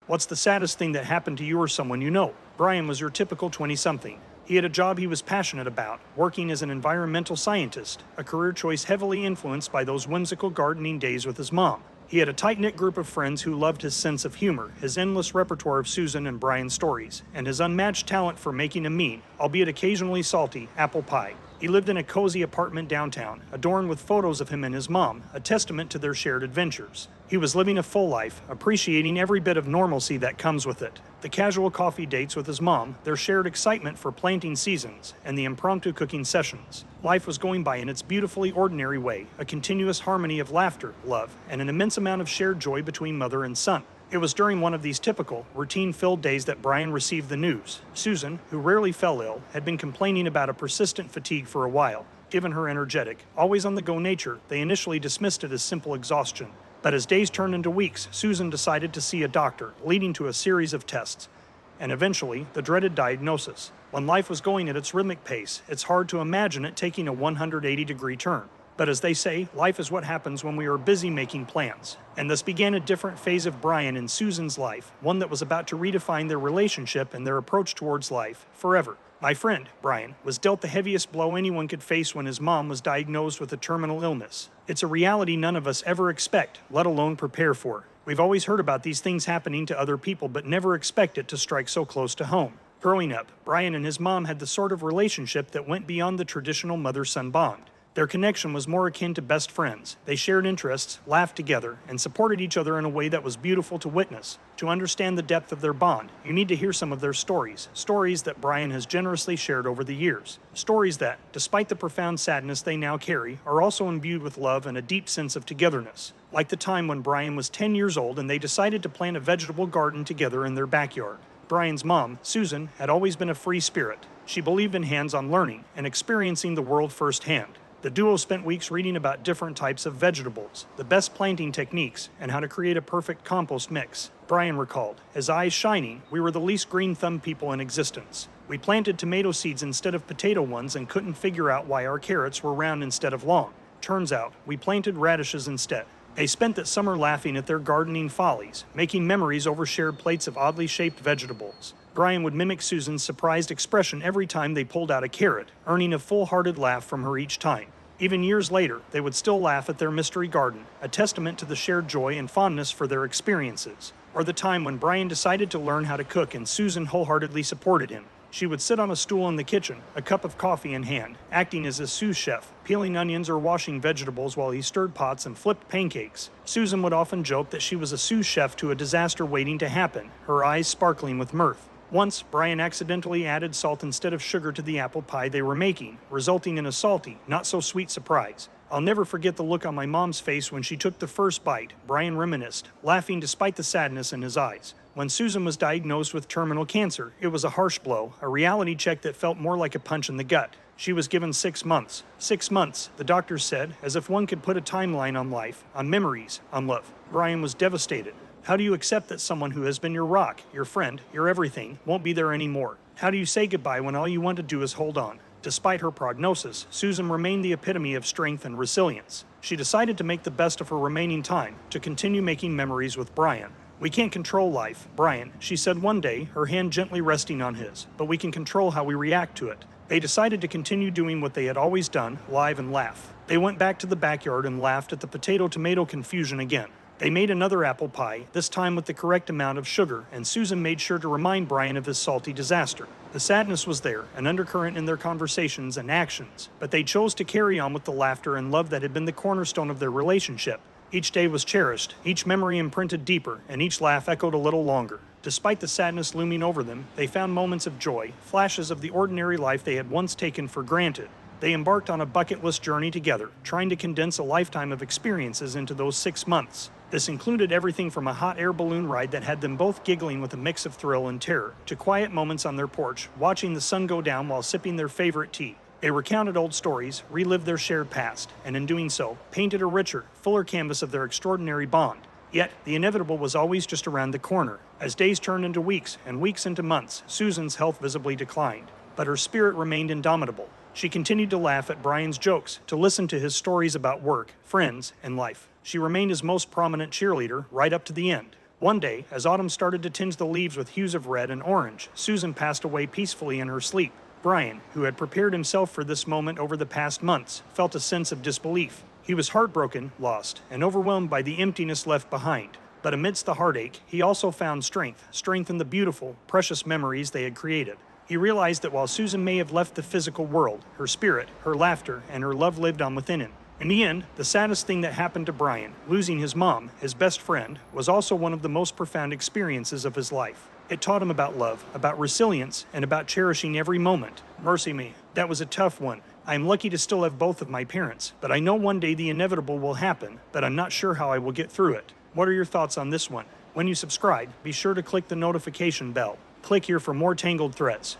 What's the saddest thing that happened to you or someone you know? Brian was your typical 20-something. He had a job he was passionate about, working as an environmental scientist, a career choice heavily influenced by those whimsical gardening days with his mom. He had a tight-knit group of friends who loved his sense of humor, his endless repertoire of Susan and Brian stories, and his unmatched talent for making a mean, albeit occasionally salty, apple pie. He lived in a cozy apartment downtown, adorned with photos of him and his mom, a testament to their shared adventures. He was living a full life, appreciating every bit of normalcy that comes with it. The casual coffee dates with his mom, their shared excitement for planting seasons, and the impromptu cooking sessions. Life was going by in its beautifully ordinary way, a continuous harmony of laughter, love, and an immense amount of shared joy between mother and son. It was during one of these typical, routine-filled days that Brian received the news. Susan, who rarely fell ill, had been complaining about a persistent fatigue for a while. Given her energetic, always-on-the-go nature, they initially dismissed it as simple exhaustion. But as days turned into weeks, Susan decided to see a doctor, leading to a series of tests. And eventually, the dreaded diagnosis. When life was going at its rhythmic pace, it's hard to imagine it taking a 180-degree turn. But as they say, life is what happens when we are busy making plans. And this began a different phase of Brian and Susan's life, one that was about to redefine their relationship and their approach towards life forever. My friend, Brian, was dealt the heaviest blow anyone could face when his mom was diagnosed with a terminal illness. It's a reality none of us ever expect, let alone prepare for. We've always heard about these things happening to other people, but never expect it to strike so close to home. Growing up, Brian and his mom had the sort of relationship that went beyond the traditional mother-son bond. Their connection was more akin to best friends. They shared interests, laughed together, and supported each other in a way that was beautiful to witness. To understand the depth of their bond, you need to hear some of their stories that Brian has generously shared over the years. Stories that, despite the profound sadness they now carry, are also imbued with love and a deep sense of togetherness. Like the time when Brian was 10 years old and they decided to plant a vegetable garden together in their backyard. Brian's mom, Susan, had always been a free spirit. She believed in hands-on learning and experiencing the world firsthand. The duo spent weeks reading about different types of vegetables, the best planting techniques, and how to create a perfect compost mix. Brian recalled, his eyes shining, we were the least green-thumbed people in existence. We planted tomato seeds instead of potato ones and couldn't figure out why our carrots were round instead of long. Turns out, we planted radishes instead. They spent that summer laughing at their gardening follies, making memories over shared plates of oddly shaped vegetables. Brian would mimic Susan's surprised expression every time they pulled out a carrot, earning a full-hearted laugh from her each time. Even years later, they would still laugh at their mystery garden, a testament to the shared joy and fondness for their experiences. Or the time when Brian decided to learn how to cook and Susan wholeheartedly supported him. She would sit on a stool in the kitchen, a cup of coffee in hand, acting as a sous chef, peeling onions or washing vegetables while he stirred pots and flipped pancakes. Susan would often joke that she was a sous chef to a disaster waiting to happen, her eyes sparkling with mirth. Once, Brian accidentally added salt instead of sugar to the apple pie they were making, resulting in a salty, not-so-sweet surprise. I'll never forget the look on my mom's face when she took the first bite, Brian reminisced, laughing despite the sadness in his eyes. When Susan was diagnosed with terminal cancer, it was a harsh blow, a reality check that felt more like a punch in the gut. She was given 6 months. 6 months, the doctors said, as if one could put a timeline on life, on memories, on love. Brian was devastated. How do you accept that someone who has been your rock, your friend, your everything, won't be there anymore? How do you say goodbye when all you want to do is hold on? Despite her prognosis, Susan remained the epitome of strength and resilience. She decided to make the best of her remaining time, to continue making memories with Brian. We can't control life, Brian, she said one day, her hand gently resting on his, but we can control how we react to it. They decided to continue doing what they had always done, live and laugh. They went back to the backyard and laughed at the potato-tomato confusion again. They made another apple pie, this time with the correct amount of sugar, and Susan made sure to remind Brian of his salty disaster. The sadness was there, an undercurrent in their conversations and actions, but they chose to carry on with the laughter and love that had been the cornerstone of their relationship. Each day was cherished, each memory imprinted deeper, and each laugh echoed a little longer. Despite the sadness looming over them, they found moments of joy, flashes of the ordinary life they had once taken for granted. They embarked on a bucket list journey together, trying to condense a lifetime of experiences into those 6 months. This included everything from a hot air balloon ride that had them both giggling with a mix of thrill and terror, to quiet moments on their porch, watching the sun go down while sipping their favorite tea. They recounted old stories, relived their shared past, and in doing so, painted a richer, fuller canvas of their extraordinary bond. Yet, the inevitable was always just around the corner. As days turned into weeks, and weeks into months, Susan's health visibly declined. But her spirit remained indomitable. She continued to laugh at Brian's jokes, to listen to his stories about work, friends, and life. She remained his most prominent cheerleader right up to the end. One day, as autumn started to tinge the leaves with hues of red and orange, Susan passed away peacefully in her sleep. Brian, who had prepared himself for this moment over the past months, felt a sense of disbelief. He was heartbroken, lost, and overwhelmed by the emptiness left behind. But amidst the heartache, he also found strength in the beautiful, precious memories they had created. He realized that while Susan may have left the physical world, her spirit, her laughter, and her love lived on within him. In the end, the saddest thing that happened to Brian, losing his mom, his best friend, was also one of the most profound experiences of his life. It taught him about love, about resilience, and about cherishing every moment. Mercy me, that was a tough one. I am lucky to still have both of my parents, but I know one day the inevitable will happen, but I'm not sure how I will get through it. What are your thoughts on this one? When you subscribe, be sure to click the notification bell. Click here for more Tangled threads.